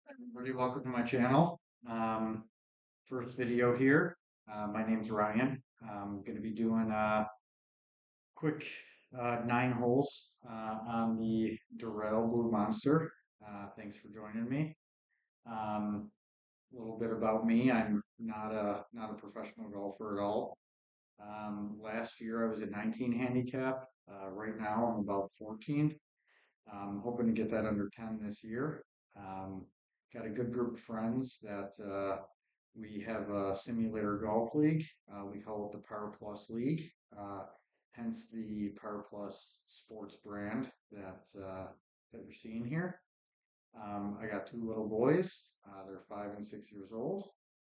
Everybody, welcome to my channel. First video here. My name's Ryan. I'm going to be doing a quick 9 holes on the Doral Blue Monster. Thanks for joining me. A little bit about me. I'm not a professional golfer at all. Last year I was at 19 handicap. Right now I'm about 14. I'm hoping to get that under 10 this year. Um, got a good group of friends that we have a simulator golf league. We call it the Power Plus League, hence the Power Plus Sports brand that you're seeing here. I got 2 little boys. They're 5 and 6 years old.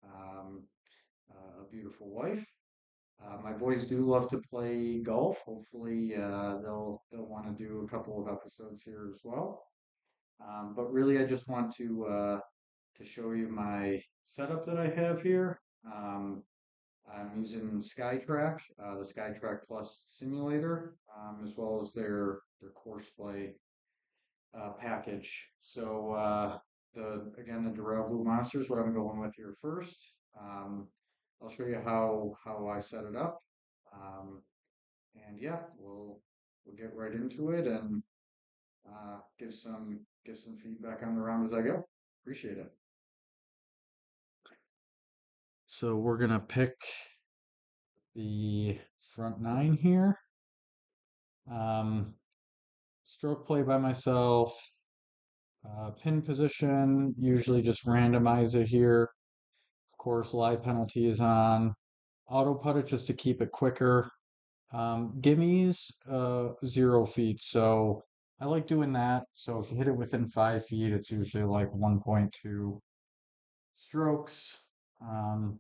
Um, a beautiful wife. My boys do love to play golf. Hopefully, they'll want to do a couple of episodes here as well. But really, I just want to show you my setup that I have here. I'm using SkyTrak, the SkyTrak Plus simulator, as well as their course play package. So the Doral Blue Monster is what I'm going with here first. Um, I'll show you how I set it up. Um, and yeah, we'll get right into it and give some feedback on the round as I go. Appreciate it. So we're gonna pick the front 9 here. Um, Stroke play by myself. Pin position, usually just randomize it here. Of course, live penalty is on. Auto putt it just to keep it quicker. Gimmies, 0 feet. So I like doing that. So if you hit it within 5 feet, it's usually like 1.2 strokes.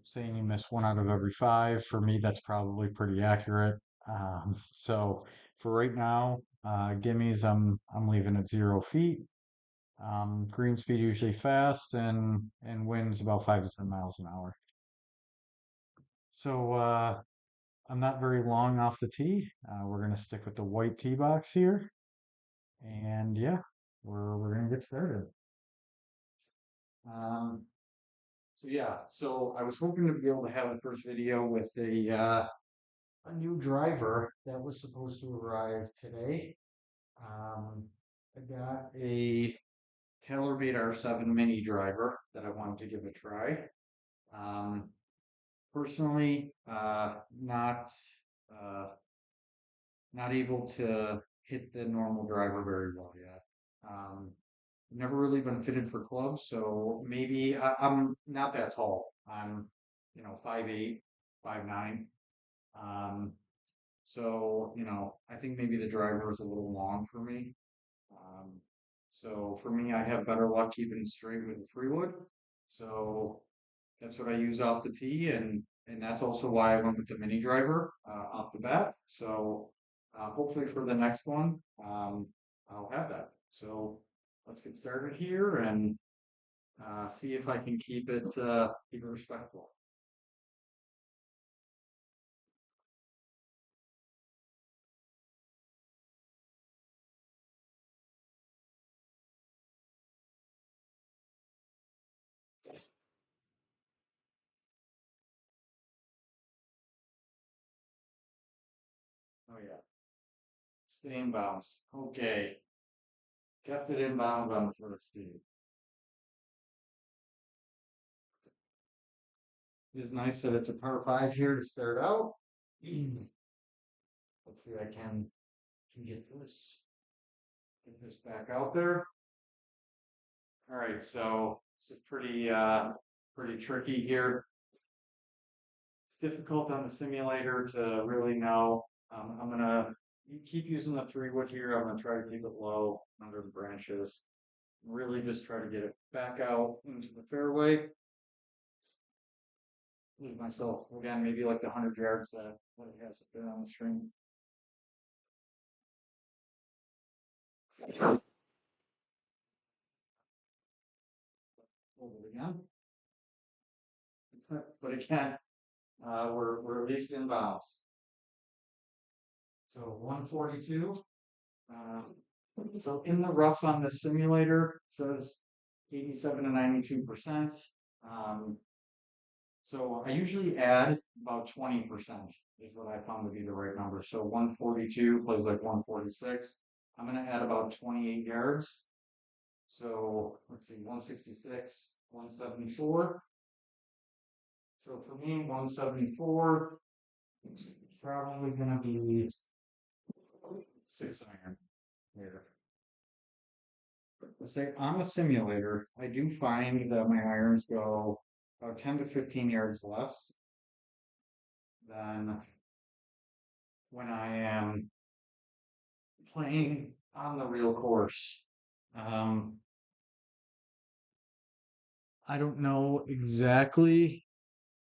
Saying you miss one out of every five. For me, that's probably pretty accurate. So for right now, gimmies, I'm leaving at 0 feet. Green speed usually fast and winds about 5 to 10 miles an hour. So I'm not very long off the tee. We're gonna stick with the white tee box here, and yeah, we're gonna get started. Um, so I was hoping to be able to have the first video with a new driver that was supposed to arrive today. Um, I got a TaylorMade R7 mini driver that I wanted to give a try. Um, Personally, uh, not able to hit the normal driver very well yet. Never really been fitted for clubs, so maybe I'm not that tall. I'm, 5'8", 5'9". Um, so, I think maybe the driver is a little long for me. Um, so for me, I have better luck keeping it straight with the 3-wood. So that's what I use off the tee, and that's also why I went with the mini driver off the bat. So hopefully for the next one, I'll have that. So let's get started here and see if I can keep it respectful. Oh yeah, stay inbounds. Okay, kept it inbound on the first tee. It is nice that it's a par 5 here to start out. Hopefully I can get this back out there. All right, so this is pretty tricky here. It's difficult on the simulator to really know. I'm gonna keep using the 3-wood here. I'm gonna try to keep it low under the branches. Really just try to get it back out into the fairway. Leave myself again maybe like the 100 yards that what it has up there on the screen. Hold it again. But again, we're at least in bounds. So 142. So in the rough on the simulator, it says 87 to 92%. So I usually add about 20% is what I found to be the right number. So 142 plays like 146. I'm going to add about 28 yards. So let's see, 166, 174. So for me, 174 is probably going to be 6 iron here. Let's say on the simulator, I do find that my irons go about 10 to 15 yards less than when I am playing on the real course. I don't know exactly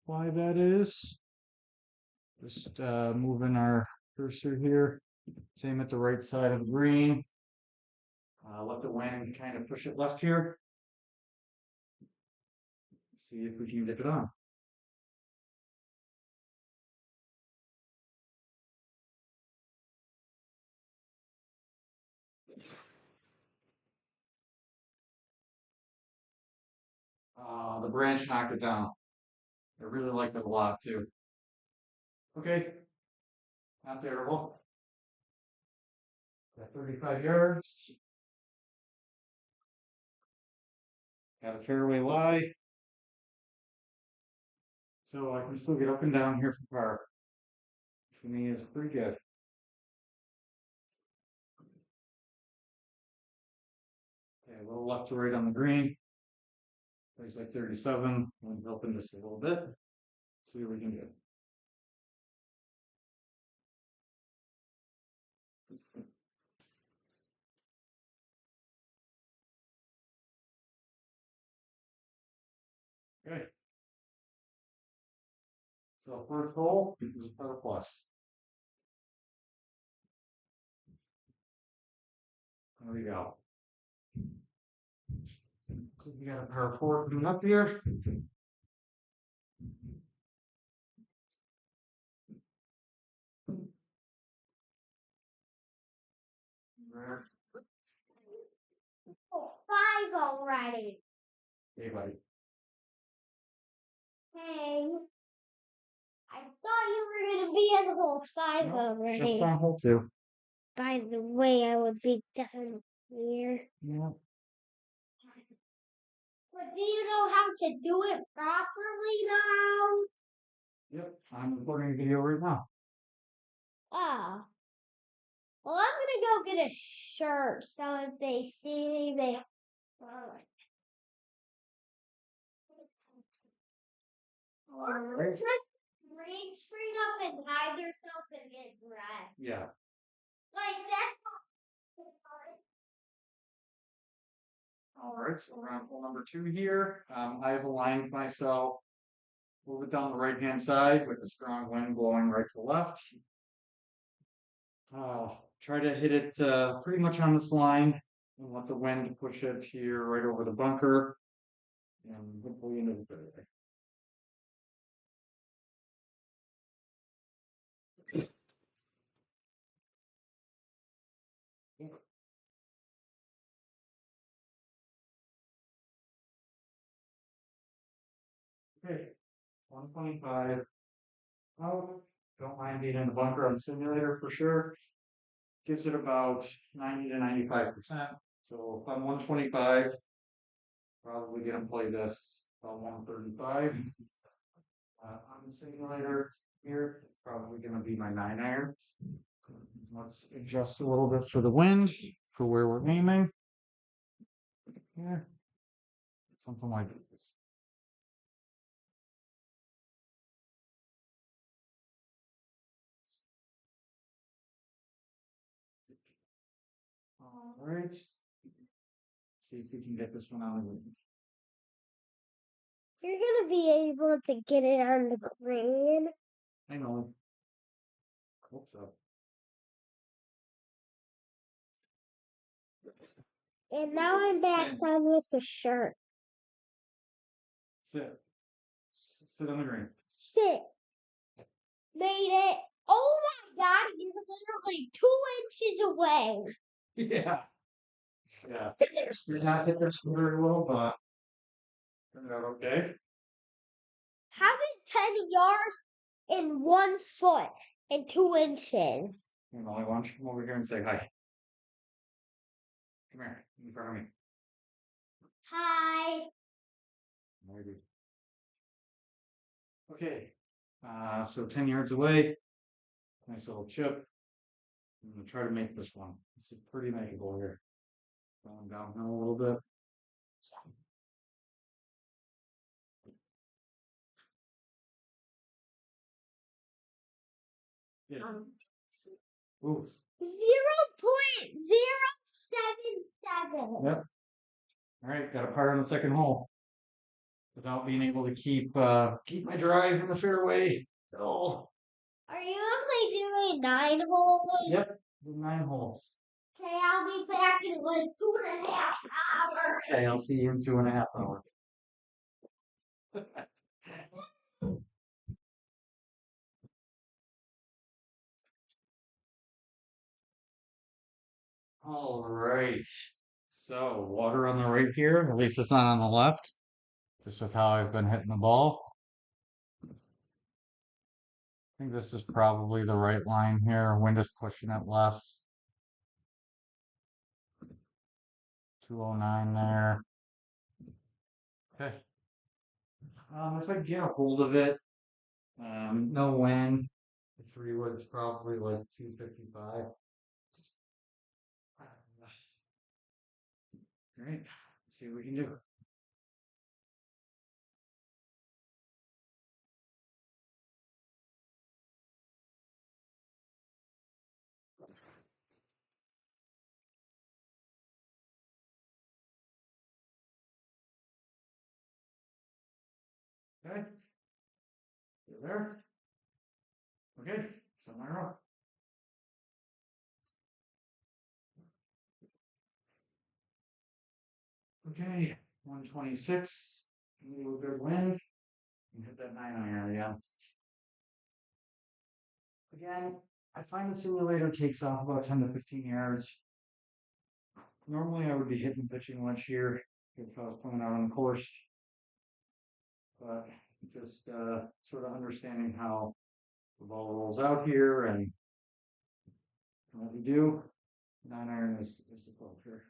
why that is. Just moving our cursor here. Same at the right side of the green. Let the wind kind of push it left here. See if we can get it on. The branch knocked it down. I really liked it a lot too. Okay, not terrible. Got 35 yards. Got a fairway lie. So I can still get up and down here for par. For me, is pretty good. Okay, a little left to right on the green. Plays like 37. I'm helping just a little bit. See what we can do. Okay. So first hole is a par plus. There we go. So we got a par 4 coming up here. Oh, 5 already. Hey, buddy. Hey. I thought you were going to be at hole 5 Just already. on hole 2. By the way, I would be down here. Yeah. But do you know how to do it properly now? Yep. I'm recording a video right now. Ah. Well, I'm going to go get a shirt so if they see me, they... Just reach spring up and hide yourself and get dressed. Yeah. Like that's All right, so we're on hole number 2 here. I have aligned myself, move it down the right-hand side with a strong wind blowing right to the left. Try to hit it pretty much on this line and let the wind push it here right over the bunker and hopefully into the fairway. Okay, 125 out. Don't mind being in the bunker on the simulator for sure. Gives it about 90 to 95%. So if I'm 125, probably gonna play this about 135. On the simulator here, probably gonna be my 9 iron. Let's adjust a little bit for the wind for where we're aiming. Yeah, something like this. All right. See if we can get this one on the green. you're gonna be able to get it on the green. I know. Hope so. And now I'm back down with the shirt. Sit. Sit on the green. Sit. Made it. Oh my god, he's literally 2 inches away. Yeah. Yeah. Did not hit this very well, but turned out okay. Having 10 yards in 1 foot and 2 inches. And Molly, why don't you come over here and say hi? Come here, in front of me. Hi. Maybe. Okay. So 10 yards away. Nice little chip. I'm gonna try to make this one. This is pretty makeable here. Going downhill a little bit. Yeah. Ooh. 0.077. Yep. All right, got a par on the second hole without being able to keep my drive in the fairway. Oh. Are you only doing 9 holes? Yep. 9 holes. Okay, I'll be back in like 2.5 hours. Okay, I'll see you in 2.5 hours. All right. So water on the right here. At least it's not on the left. Just with how I've been hitting the ball. I think this is probably the right line here. Wind is pushing it left. 209 there. Okay. If I get a hold of it, no wind. The 3-wood's probably like 255. Great. Let's see what we can do. Okay. You there? Okay. Somewhere up. Okay. 126. A little good wind. And hit that 9-iron again. Again, I find the simulator takes off about 10 to 15 yards. Normally I would be hitting pitching wedge here if I was playing out on the course. But just sort of understanding how the ball rolls out here and what we do. 9-iron is the club here.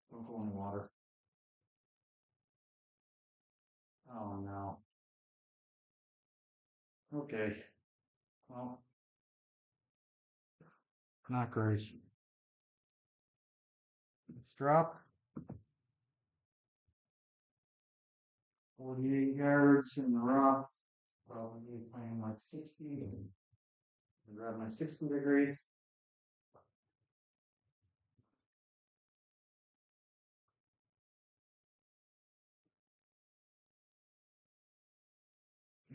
Don't go in the water. Oh no. Okay. Well, not great. Let's drop. 48 yards in the rough. Probably playing like 60. And grab my 60 degree.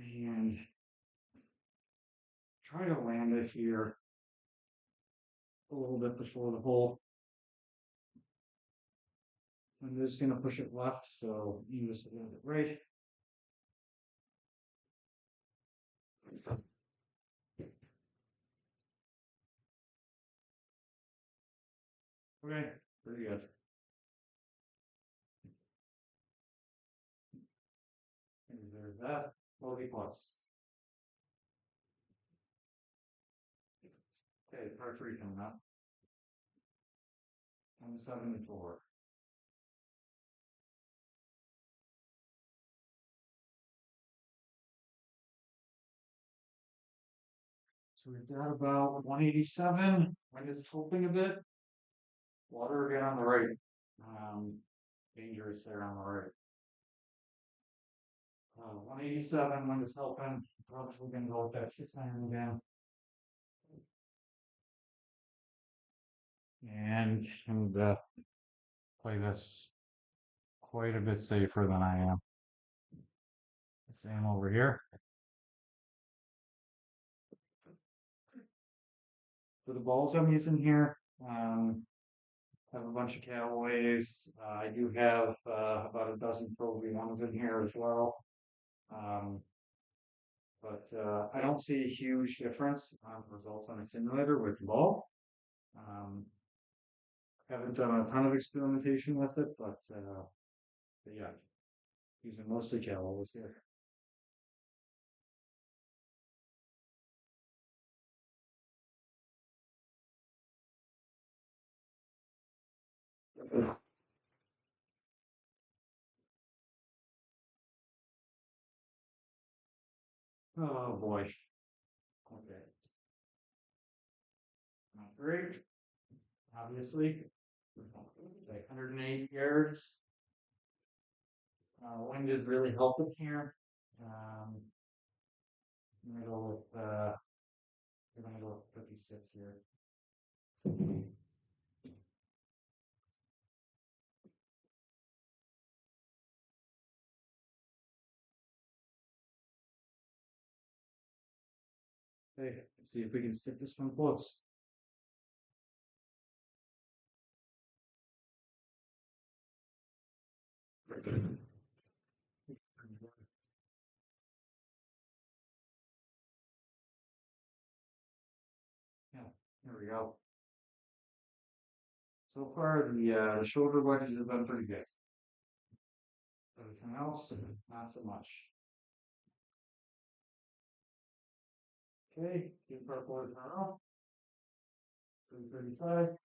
And try to land it here a little bit before the hole. I'm just going to push it left, so you just land it right. Okay, pretty good. And there's that. 40 plus. Okay, par 3 coming up. 174. So we've got about 187. Wind is helping a bit. Water again on the right. Dangerous there on the right. 187. Wind is helping. Probably going to go with that 6-iron again. And play this quite a bit safer than I am. Let's aim over here. For the balls I'm using here, have a bunch of Callaways. I do have about a dozen Pro V1s in here as well. Um, but I don't see a huge difference on results on a simulator with ball. Um, haven't done a ton of experimentation with it, but yeah, using mostly calories here. Oh boy. Okay. Not great. Obviously. Like 108 yards. Wind is really helping here. Um, I'm gonna go with we're gonna go with 56 here. Okay, let's see if we can stick this one close. Yeah, there we go. So far, the shoulder wedges have been pretty good. Everything else, not so much. Okay, two purple in a row. 335.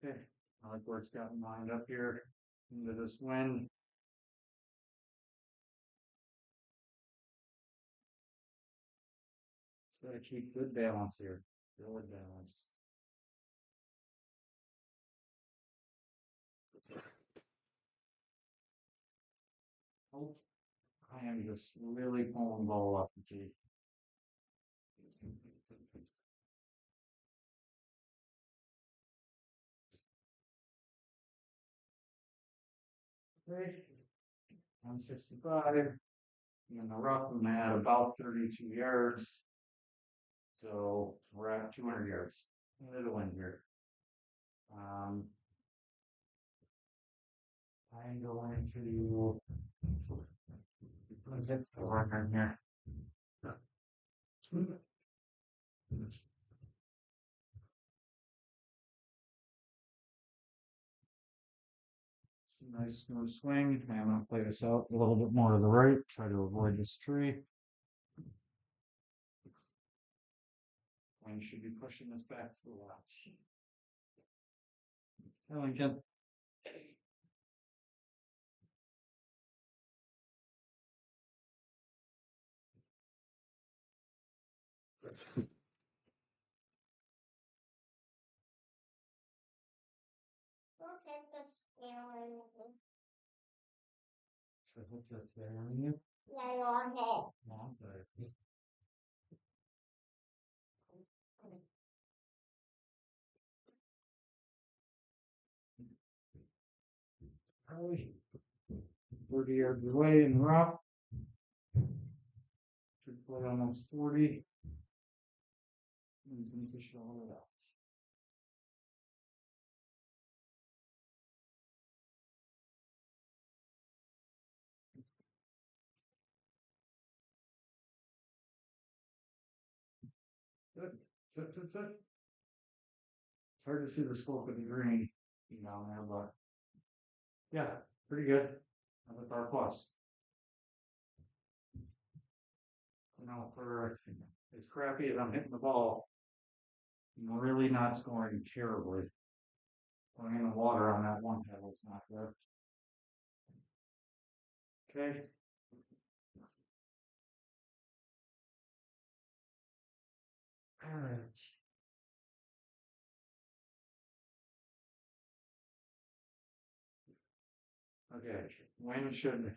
Okay, I like where it's gotten lined up here into this wind. It's got to keep good balance here. Good balance. Oh, I am just really pulling the ball up the tee. Okay, 165. In the rough, I'm at about 32 yards. So we're at 200 yards. Into the wind here. I'm going to put it over here. Nice smooth swing. I'm going to play this out a little bit more to the right, try to avoid this tree. Wind should be pushing this back to the left. Hi, Lincoln. Look at the scale. So I hope that's there on you. Lay on it. No, but probably 30 yards away in the rough. Should play almost 40. He's going to push all it out. Good. Sit. It's hard to see the slope of the green down there, but yeah, pretty good. Another par plus. For as crappy as I'm hitting the ball, I'm really not scoring terribly. Going in the water on that one pebble is not good. Okay. All right. Okay. Wind should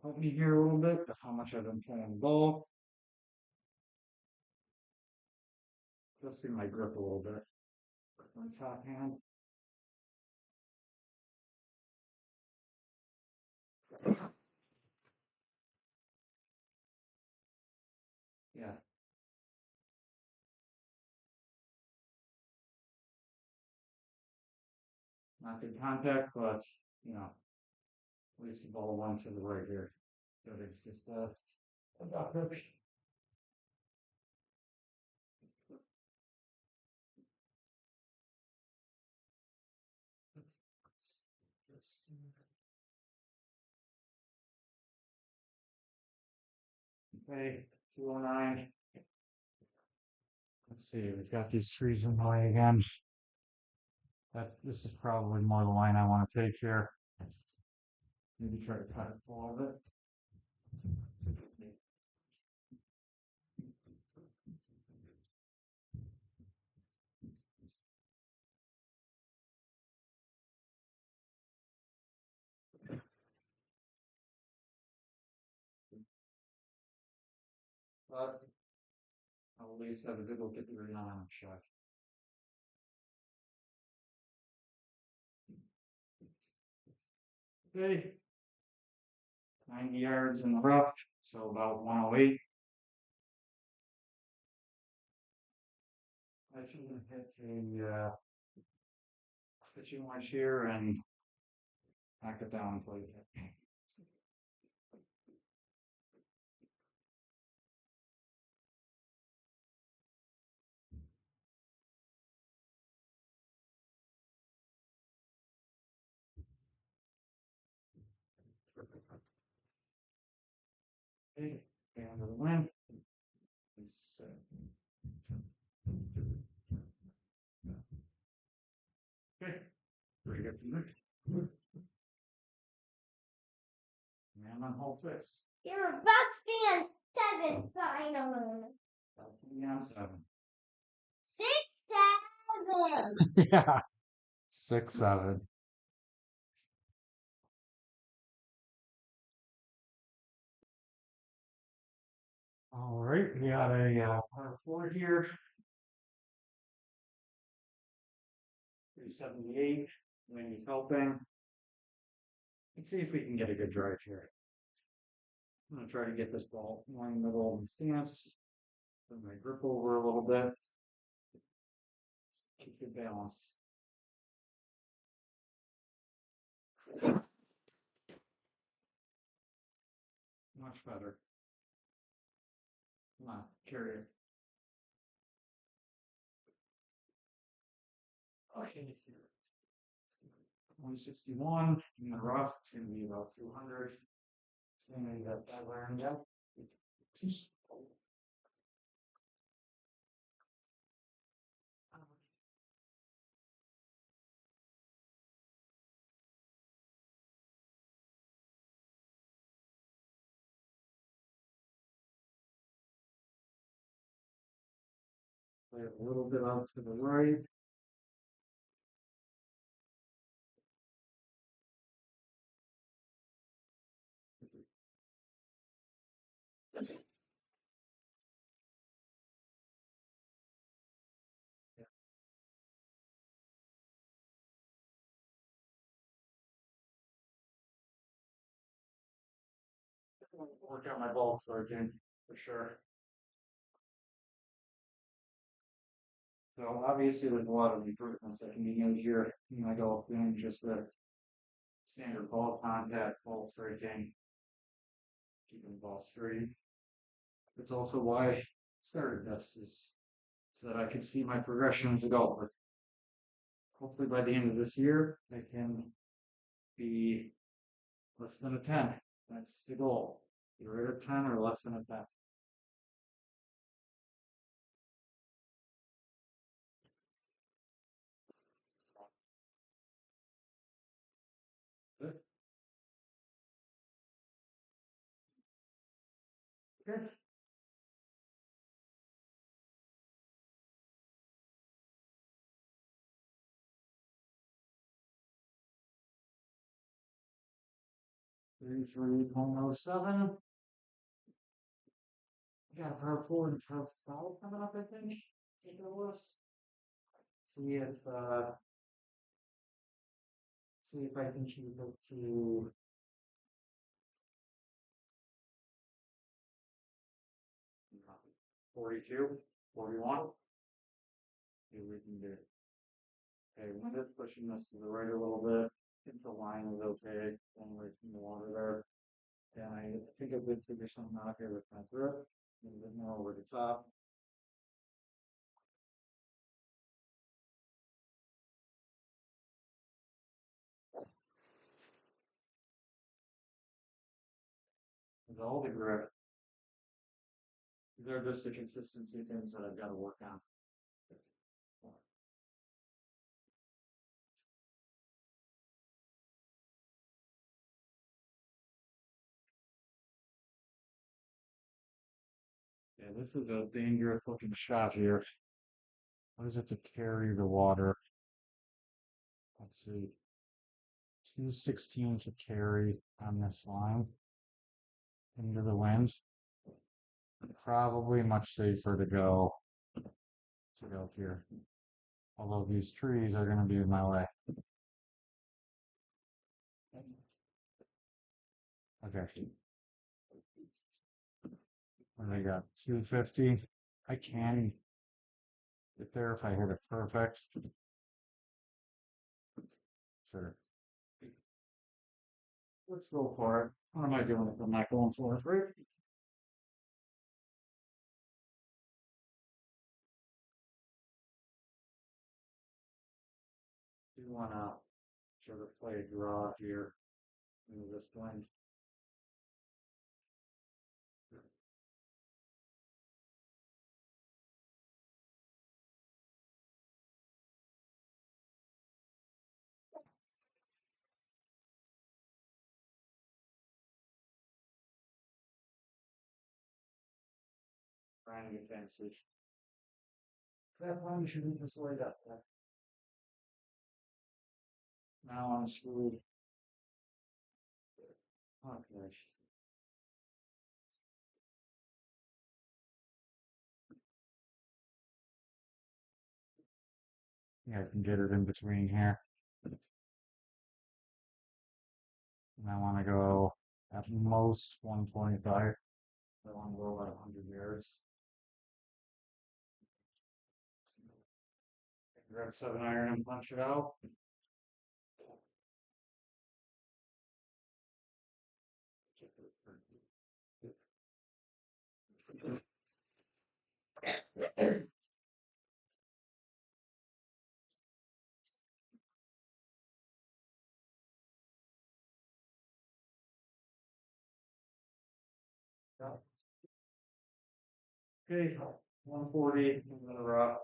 help me here a little bit. That's how much I've been playing the ball. Adjusting my grip a little bit. My top hand. Yeah. Not good contact, but you know, at least the ball went to the right here. So it's just about perfect. Okay, 209. Let's see, we've got these trees in the way again. This is probably more the line I want to take here. Maybe try to cut it a little bit. But I'll at least have a good look at the aerodynamic shot. Okay. 90 yards in the rough, so about 108. I should have hit a pitching wedge here and knock it down and play it. Okay, and the win. Okay, very good from there. And on hole 6. You're about to be on 7 finally. Yeah, 7. 6, 7. Yeah, 6, 7. All right, we got a par 4 here. 378. Wind is helping. Let's see if we can get a good drive here. I'm going to try to get this ball more in the middle of the stance. Put my grip over a little bit. Keep the balance. Much better. Come on, carry it. Okay. 161 in the rough. It's going to be about 200. It's going to get that learned out. Play it a little bit out to the right. Work out my ball again for sure. So obviously there's a lot of improvements that can be made here in my golf game, just the standard ball contact, ball striking, keeping the ball straight. It's also why I started this, is so that I could see my progression as a golfer. Hopefully by the end of this year, I can be less than a 10. That's the goal. Be right at 10 or less than a 10. Good. Good. Three point oh seven. Yeah, par 4 and par 5 coming up, I think. I think it was. See if I can keep it to 42, 41. See what we can do. Okay, wind is pushing this to the right a little bit. I think the line is okay, one away from the water there. And I think I did figure something out here with my drip. A little bit more over the top. With all the grip. They're just the consistency things that I've got to work on. Yeah, this is a dangerous looking shot here. What is it to carry the water? Let's see. 216 to carry on this line into the wind. Probably much safer to go here. Although these trees are going to be in my way. Okay. What do I got? 250. I can get there if I hit it perfect. Sure. Let's go for it. What am I doing if I'm not going for it, right? Do you want to sort of play a draw here into this wind? Trying to get fancy. That one you should leave this laid up. Now I'm screwed. Okay. Yeah, I can get it in between here. And I want to go at most 125. I want to go about 100 yards. Grab 7-iron and punch it out. Okay, 140 in the rough.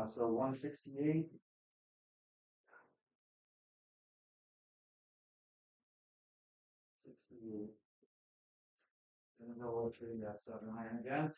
So 168. 68. In the middle of the tree, that's 7-iron again.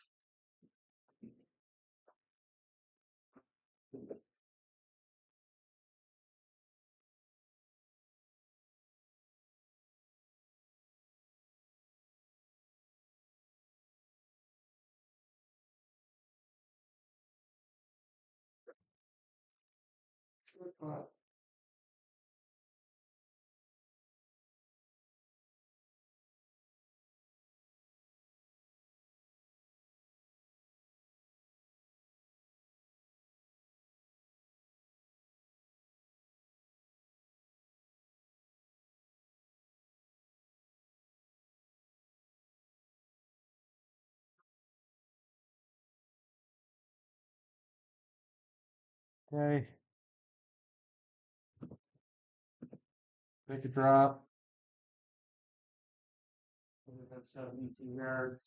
Okay. Take a drop. About 72 yards.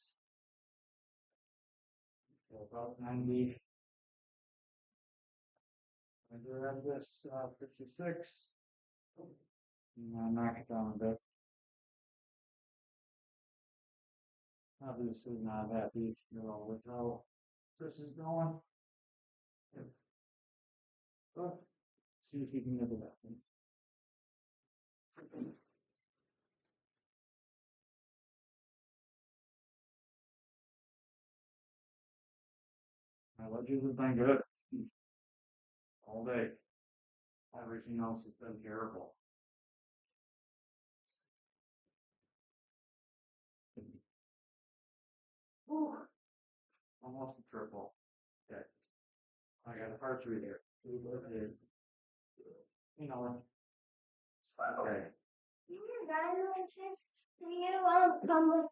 So about 90. I do have this 56. I'll knock it down a bit. Obviously not happy, with how this is going. But see if you can get it up. My wedges have been good all day. Everything else has been terrible. Whew. Almost a triple. Okay. I got a part through there. You know. Okay. You want to come with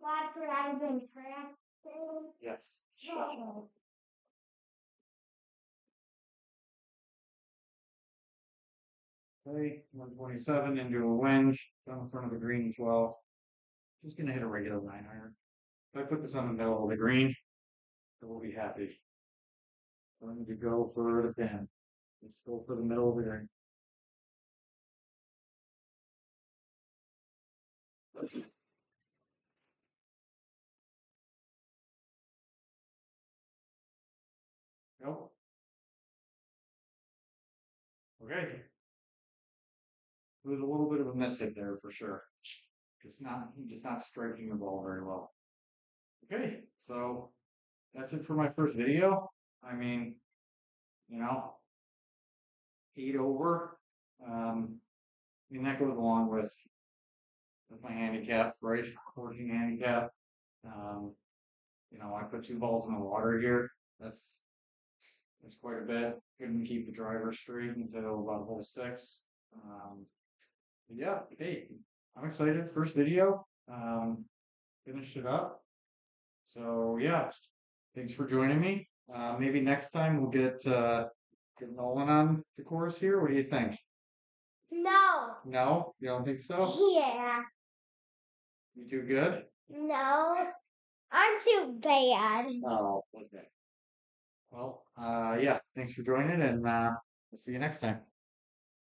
lots where I've been practicing? Yes. No. Okay, 127 into a wind, down in front of the green as well. Just gonna hit a regular 9 iron. If I put this on the middle of the green, it will be happy. I'm going to go for the pin. Let's go for the middle of the green. Nope. Okay. There's a little bit of a miss hit there for sure. Just not striking the ball very well. Okay, so that's it for my first video. I mean, you know, 8 over. I mean that goes along with my handicap, right? 14 handicap. Um, I put 2 balls in the water here. That's quite a bit. Couldn't keep the driver straight until about hole 6. But yeah, hey, I'm excited. First video. Finished it up. So yeah, thanks for joining me. Maybe next time we'll get Nolan on the course here. What do you think? No. No, you don't think so? Yeah. You too good? No. I'm too bad. Oh, okay. Well, yeah, thanks for joining, and we'll see you next time.